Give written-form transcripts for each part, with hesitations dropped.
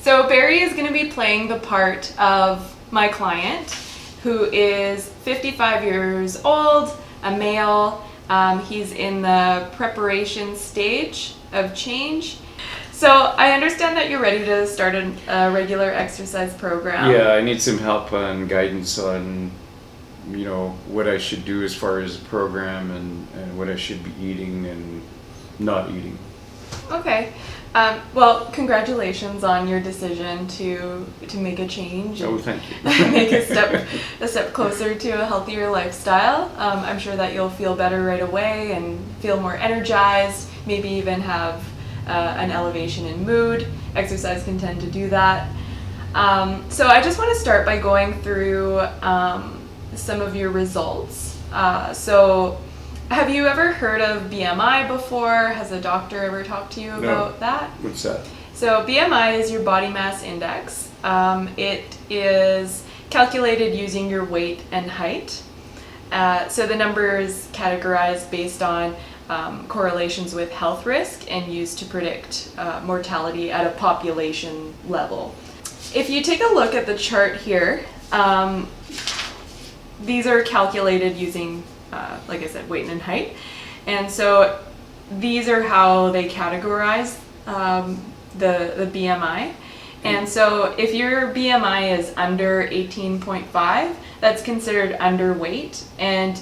So Barry is going to be playing the part of my client, who is 55 years old, a male. He's in the preparation stage of change. So I understand that you're ready to start a regular exercise program. Yeah, I need some help and guidance on, what I should do as far as the program and what I should be eating and not eating. Okay. Well, congratulations on your decision to make a change. Oh, thank you. Make a step closer to a healthier lifestyle. I'm sure that you'll feel better right away and feel more energized, maybe even have an elevation in mood. Exercise can tend to do that. So I just want to start by going through some of your results. So have you ever heard of BMI before? Has a doctor ever talked to you about that? What's that? So BMI is your body mass index. It is calculated using your weight and height. So the number is categorized based on correlations with health risk and used to predict mortality at a population level. If you take a look at the chart here, these are calculated using, like I said, weight and height. And so these are how they categorize the BMI. And so if your BMI is under 18.5, that's considered underweight, and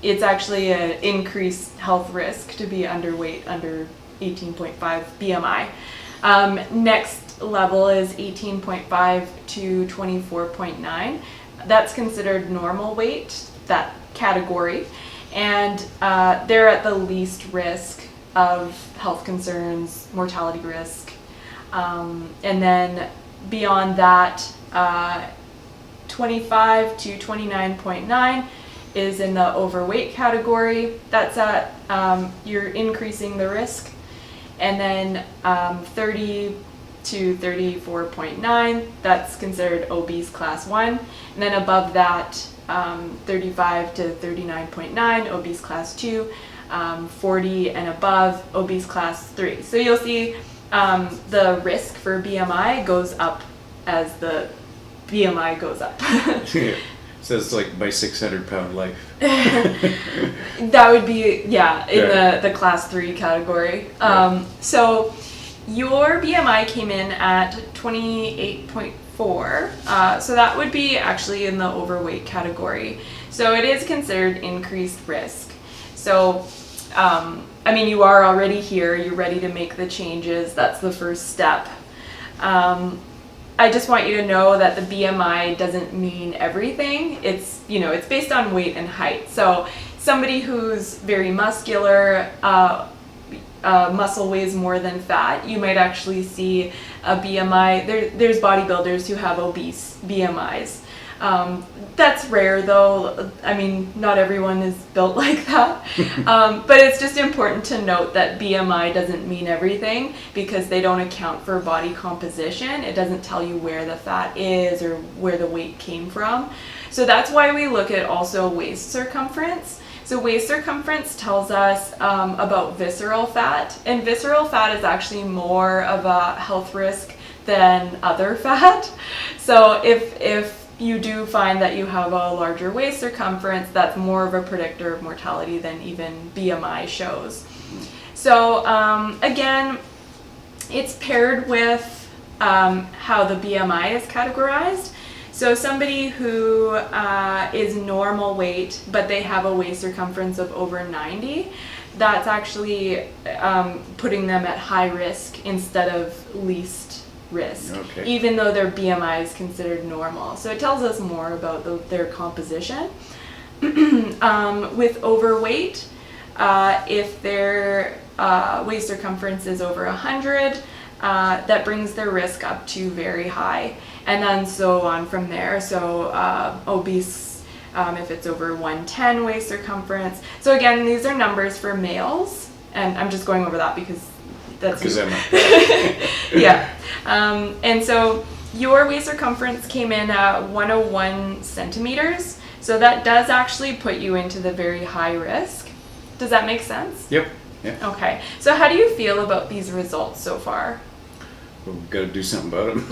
it's actually an increased health risk to be underweight under 18.5 BMI. Next level is 18.5 to 24.9. That's considered normal weight, that category, and they're at the least risk of health concerns, mortality risk. And then beyond that, 25 to 29.9 is in the overweight category. That's at, you're increasing the risk. And then 30 to 34.9, that's considered obese class 1. And then above that, 35 to 39.9, obese class 2, 40 and above, obese class 3. So you'll see the risk for BMI goes up as the BMI goes up. So it's like my 600-pound life. That would be, in the class 3 category. So your BMI came in at 28.4, so that would be actually in the overweight category. So it is considered increased risk. So, you are already here, you're ready to make the changes, that's the first step. I just want you to know that the BMI doesn't mean everything. It's based on weight and height. So somebody who's very muscular, muscle weighs more than fat, you might actually see a BMI. There's bodybuilders who have obese BMIs. That's rare though. Not everyone is built like that. But it's just important to note that BMI doesn't mean everything because they don't account for body composition. It doesn't tell you where the fat is or where the weight came from. So that's why we look at also waist circumference. So waist circumference tells us about visceral fat, and visceral fat is actually more of a health risk than other fat. So if you do find that you have a larger waist circumference, that's more of a predictor of mortality than even BMI shows. So again, it's paired with how the BMI is categorized. So somebody who is normal weight, but they have a waist circumference of over 90, that's actually putting them at high risk instead of least risk, even though their BMI is considered normal. So it tells us more about their composition. With overweight, if their waist circumference is over 100, that brings their risk up to very high, and then so on from there. So obese, if it's over 110 waist circumference. So again, these are numbers for males, and I'm just going over that because that's yeah. And so your waist circumference came in at 101 centimeters. So that does actually put you into the very high risk. Does that make sense? Yep. Yeah. Okay. So how do you feel about these results so far? we've got to do something about them.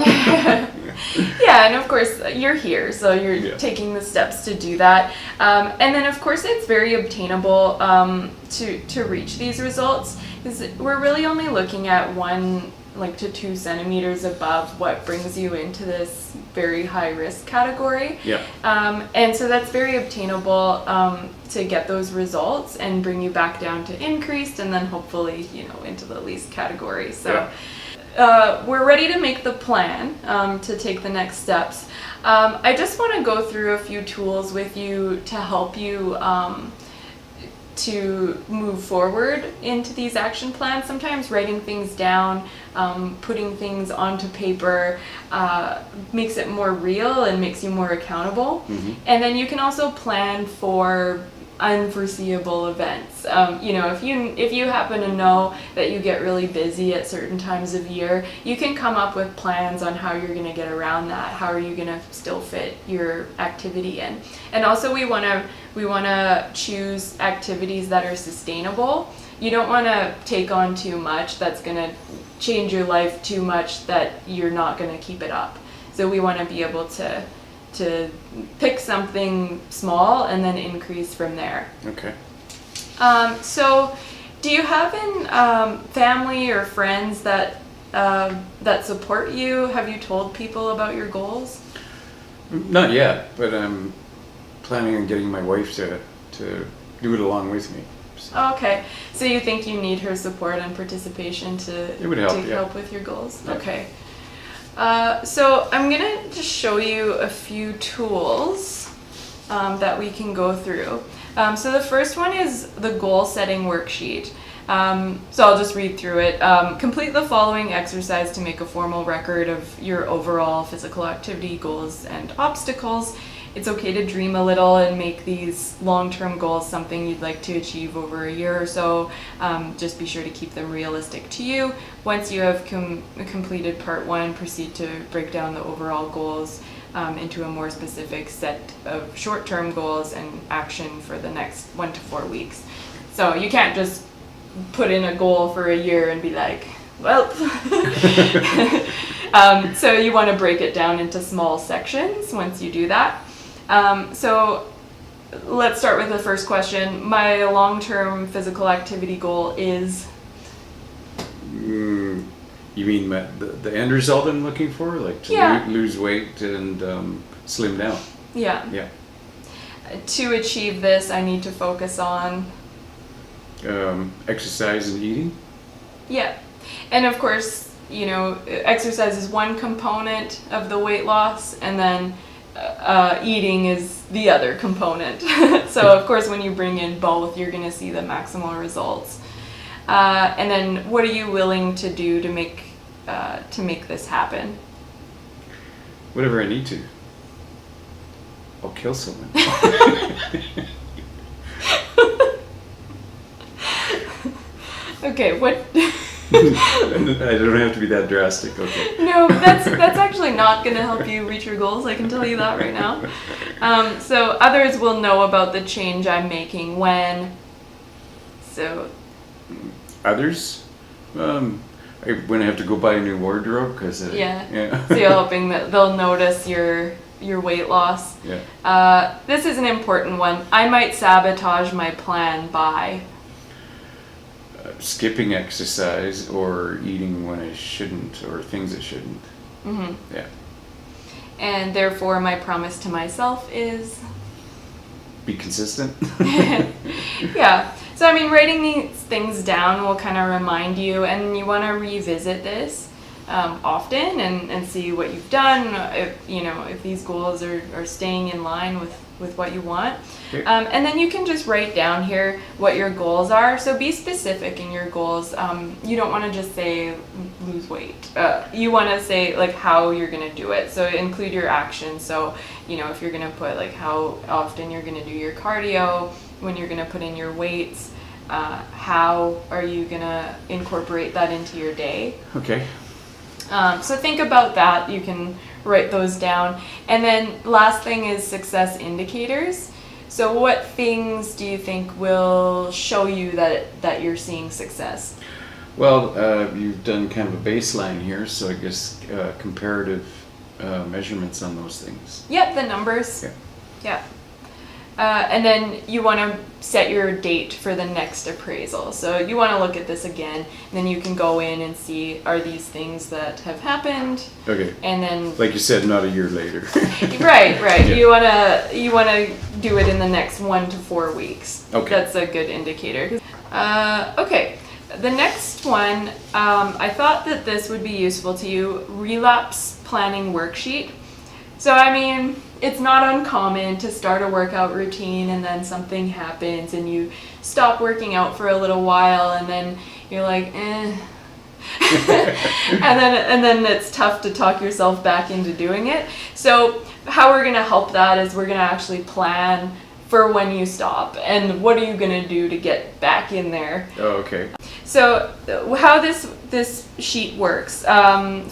Yeah, and of course you're here, so you're Yeah. taking the steps to do that. And then of course it's very obtainable to reach these results, because we're really only looking at 1 to 2 centimeters above what brings you into this very high risk category. Yeah. And so that's very obtainable to get those results and bring you back down to increased, and then hopefully into the least category. So. Yeah. We're ready to make the plan to take the next steps. I just want to go through a few tools with you to help you to move forward into these action plans. Sometimes writing things down, putting things onto paper makes it more real and makes you more accountable. Mm-hmm. And then you can also plan for unforeseeable events. If you happen to know that you get really busy at certain times of year, you can come up with plans on how you're going to get around that. How are you going to still fit your activity in? And also we want to choose activities that are sustainable. You don't want to take on too much that's going to change your life too much that you're not going to keep it up. So we want to be able to pick something small and then increase from there. Okay. So do you have family or friends that support you? Have you told people about your goals? Not yet, but I'm planning on getting my wife to do it along with me. So Okay. So you think you need her support and participation It would help, to yeah. help with your goals? Yeah. Okay. So I'm gonna just show you a few tools that we can go through. So the first one is the goal setting worksheet. So I'll just read through it. Complete the following exercise to make a formal record of your overall physical activity goals and obstacles. It's okay to dream a little and make these long-term goals something you'd like to achieve over a year or so. Just be sure to keep them realistic to you. Once you have completed part 1, proceed to break down the overall goals into a more specific set of short-term goals and action for the next 1 to 4 weeks. So you can't just put in a goal for a year and be like, well. So you want to break it down into small sections once you do that. So let's start with the first question. My long-term physical activity goal is? You mean the end result I'm looking for? Like to Yeah. lose weight and slim down? Yeah. Yeah. To achieve this, I need to focus on? Exercise and eating? Yeah. And of course, exercise is one component of the weight loss, and then eating is the other component. So of course when you bring in both, you're going to see the maximal results. And then what are you willing to do to make this happen? Whatever I need to. I'll kill someone. Okay, what? I don't have to be that drastic, okay. No, that's actually not going to help you reach your goals. I can tell you that right now. So others will know about the change I'm making when. So. Others? When I have to go buy a new wardrobe, because Yeah. So you're hoping that they'll notice your weight loss. Yeah. This is an important one. I might sabotage my plan by. Skipping exercise or eating when I shouldn't, or things I shouldn't. Mm-hmm. Yeah. And therefore my promise to myself is? Be consistent. Yeah. So writing these things down will kind of remind you, and you want to revisit this often and see what you've done, if these goals are staying in line with what you want. Okay. And then you can just write down here what your goals are. So be specific in your goals. You don't want to just say lose weight. You want to say like how you're going to do it. So include your actions. So, if you're going to put like how often you're going to do your cardio, when you're going to put in your weights, how are you going to incorporate that into your day? Okay. So think about that. You can write those down. And then last thing is success indicators. So what things do you think will show you that you're seeing success? Well, you've done kind of a baseline here, so I guess comparative measurements on those things. Yep, the numbers. Yeah. Yeah. And then you want to set your date for the next appraisal. So you want to look at this again, and then you can go in and see, are these things that have happened? Okay. And then, Like you said, not a year later. right. Yeah. You wanna do it in the next 1 to 4 weeks. Okay. That's a good indicator. Okay. The next one, I thought that this would be useful to you, relapse planning worksheet. So, I mean, it's not uncommon to start a workout routine and then something happens and you stop working out for a little while and then you're like, eh. and then it's tough to talk yourself back into doing it. So how we're going to help that is we're going to actually plan for when you stop and what are you going to do to get back in there. Oh, okay. So how this sheet works,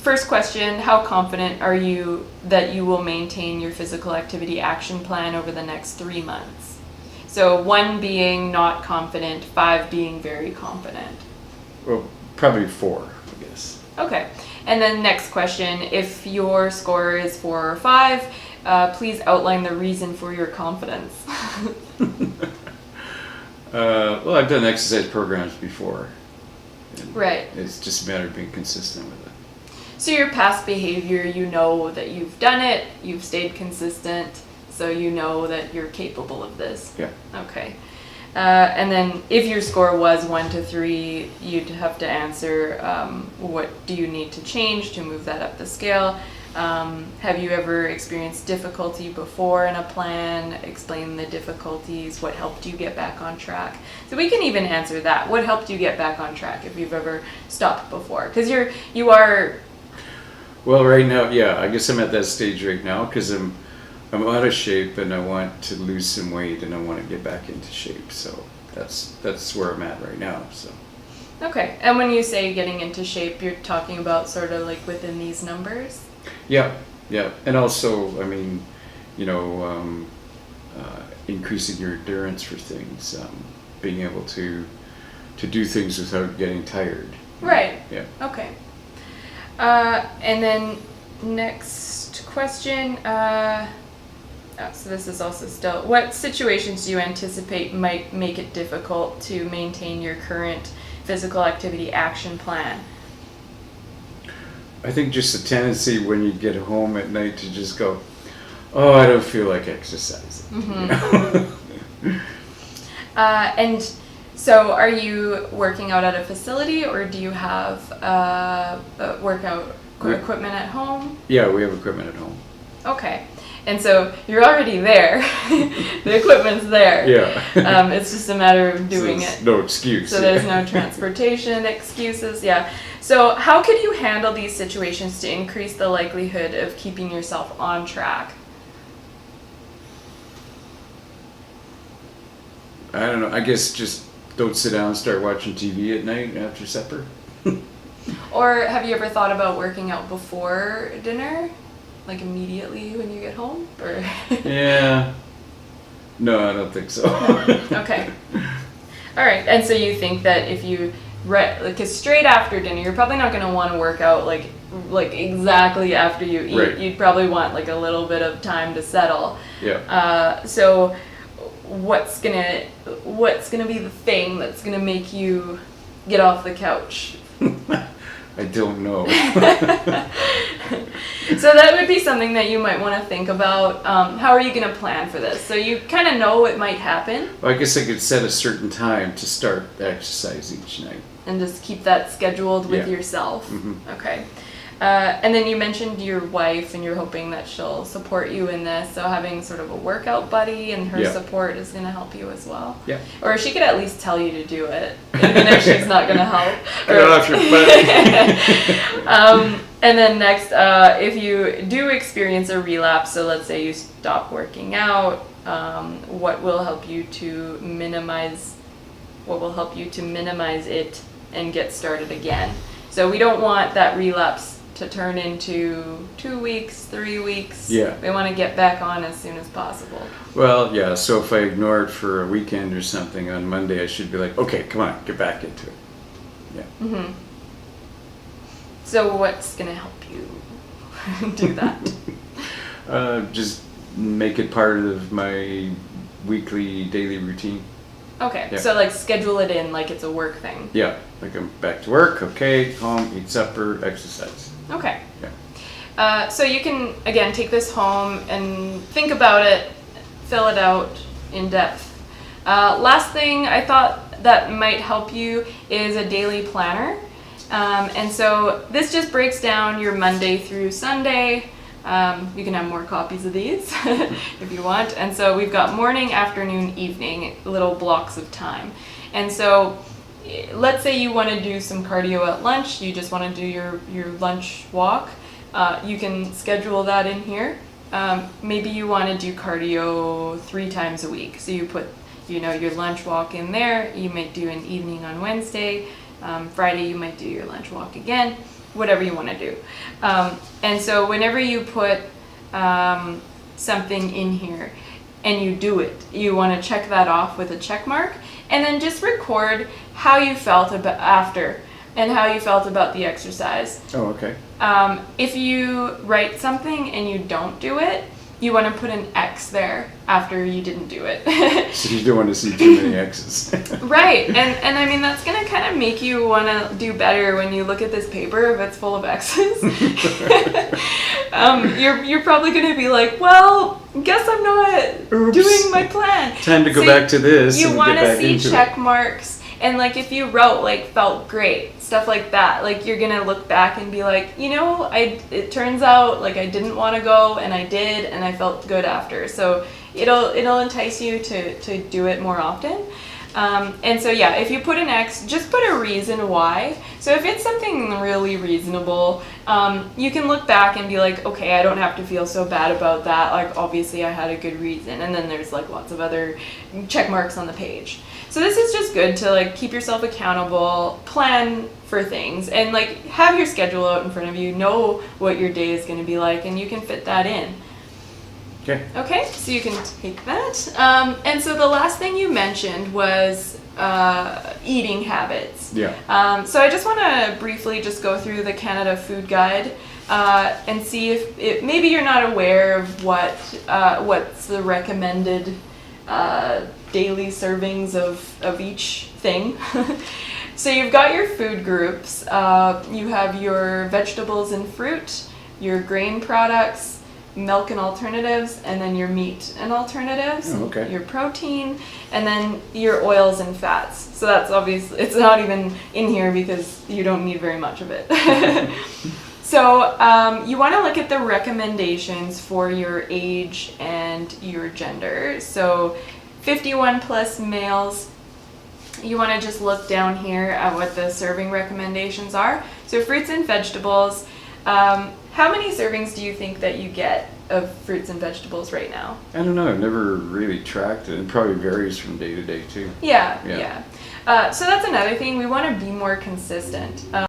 first question, how confident are you that you will maintain your physical activity action plan over the next 3 months? So 1 being not confident, 5 being very confident. Well, probably 4, I guess. Okay, and then next question, if your score is 4 or 5, please outline the reason for your confidence. Well, I've done exercise programs before. And Right. It's just a matter of being consistent with it. So your past behavior, you know that you've done it, you've stayed consistent, so you know that you're capable of this. Yeah. Okay. And then if your score was 1 to 3, you'd have to answer what do you need to change to move that up the scale. Have you ever experienced difficulty before in a plan? Explain the difficulties. What helped you get back on track? So we can even answer that. What helped you get back on track if you've ever stopped before? Because you are. Well, right now, yeah, I guess I'm at that stage right now because I'm out of shape and I want to lose some weight and I want to get back into shape. So that's where I'm at right now. So. Okay. And when you say getting into shape, you're talking about sort of like within these numbers? Yeah, yeah, and also, I mean, you know, increasing your endurance for things, being able to do things without getting tired. Right. Yeah. Okay. And then next question. So this is also still, what situations do you anticipate might make it difficult to maintain your current physical activity action plan? I think just the tendency when you get home at night to just go, oh, I don't feel like exercising. Mm-hmm. You know? And so are you working out at a facility or do you have workout equipment at home? Yeah, we have equipment at home. Okay. And so you're already there. The equipment's there. Yeah. It's just a matter of doing so it. No excuse. So there's no transportation excuses. Yeah. So how could you handle these situations to increase the likelihood of keeping yourself on track? I don't know. I guess just don't sit down and start watching TV at night after supper. Or have you ever thought about working out before dinner? Like immediately when you get home? Or Yeah. No, I don't think so. Okay. All right. And so you think that if you because straight after dinner, you're probably not going to want to work out like exactly after you eat. Right. You'd probably want like a little bit of time to settle. Yeah. So what's gonna be the thing that's gonna make you get off the couch? I don't know. So that would be something that you might want to think about. How are you going to plan for this? So you kind of know it might happen. Well, I guess I could set a certain time to start exercise each night. And just keep that scheduled with Yeah. yourself. Mm-hmm. Okay. And then you mentioned your wife and you're hoping that she'll support you in this. So having sort of a workout buddy and her Yeah. support is going to help you as well. Yeah. Or she could at least tell you to do it, even if she's not going to help. I don't know if you're funny. And then next, if you do experience a relapse, so let's say you stop working out, what will help you to minimize it and get started again? So we don't want that relapse to turn into 2 weeks, 3 weeks. Yeah. We want to get back on as soon as possible. Well, yeah, so if I ignore it for a weekend or something, on Monday I should be like, okay, come on, get back into it. Yeah. So what's gonna help you do that? Just make it part of my weekly, daily routine. Okay, Yeah. so like schedule it in like it's a work thing. Yeah, like I'm back to work, okay, home, eat supper, exercise. Okay. Yeah. So you can, again, take this home and think about it, fill it out in depth. Last thing I thought that might help you is a daily planner. And so this just breaks down your Monday through Sunday. You can have more copies of these if you want. And so we've got morning, afternoon, evening, little blocks of time. And so let's say you want to do some cardio at lunch, you just want to do your lunch walk. You can schedule that in here. Maybe you want to do cardio 3 times a week. So you put, your lunch walk in there. You might do an evening on Wednesday. Friday you might do your lunch walk again. Whatever you want to do. And so whenever you put something in here and you do it, you want to check that off with a check mark, and then just record how you felt about after and how you felt about the exercise. Oh, okay. If you write something and you don't do it, you want to put an X there after you didn't do it. So you don't want to see too many X's. Right, and I mean that's gonna kind of make you want to do better when you look at this paper if it's full of X's. You're probably gonna be like, well, guess I'm not doing my plan. Time to go So back to this. You and want get to back see into check it. marks, and like if you wrote like felt great, stuff like that, like you're gonna look back and be like, it turns out like I didn't want to go and I did and I felt good after. So it'll entice you to do it more often. And so yeah, if you put an X, just put a reason why. So if it's something really reasonable, you can look back and be like, okay, I don't have to feel so bad about that. Like obviously I had a good reason. And then there's like lots of other check marks on the page. So this is just good to like keep yourself accountable, plan for things, and like have your schedule out in front of you, know what your day is going to be like, and you can fit that in. Okay. Okay, so you can take that. And so the last thing you mentioned was eating habits. Yeah. So I just want to briefly just go through the Canada Food Guide and see if maybe you're not aware of what's the recommended daily servings of each thing. So you've got your food groups. You have your vegetables and fruit, your grain products, milk and alternatives, and then your meat and alternatives, Oh, okay. your protein, and then your oils and fats. So that's obviously, it's not even in here because you don't need very much of it. So you want to look at the recommendations for your age and your gender. So 51 plus males, you want to just look down here at what the serving recommendations are. So fruits and vegetables, how many servings do you think that you get of fruits and vegetables right now? I don't know. I've never really tracked it. It probably varies from day to day too. Yeah. Yeah. So that's another thing. We want to be more consistent.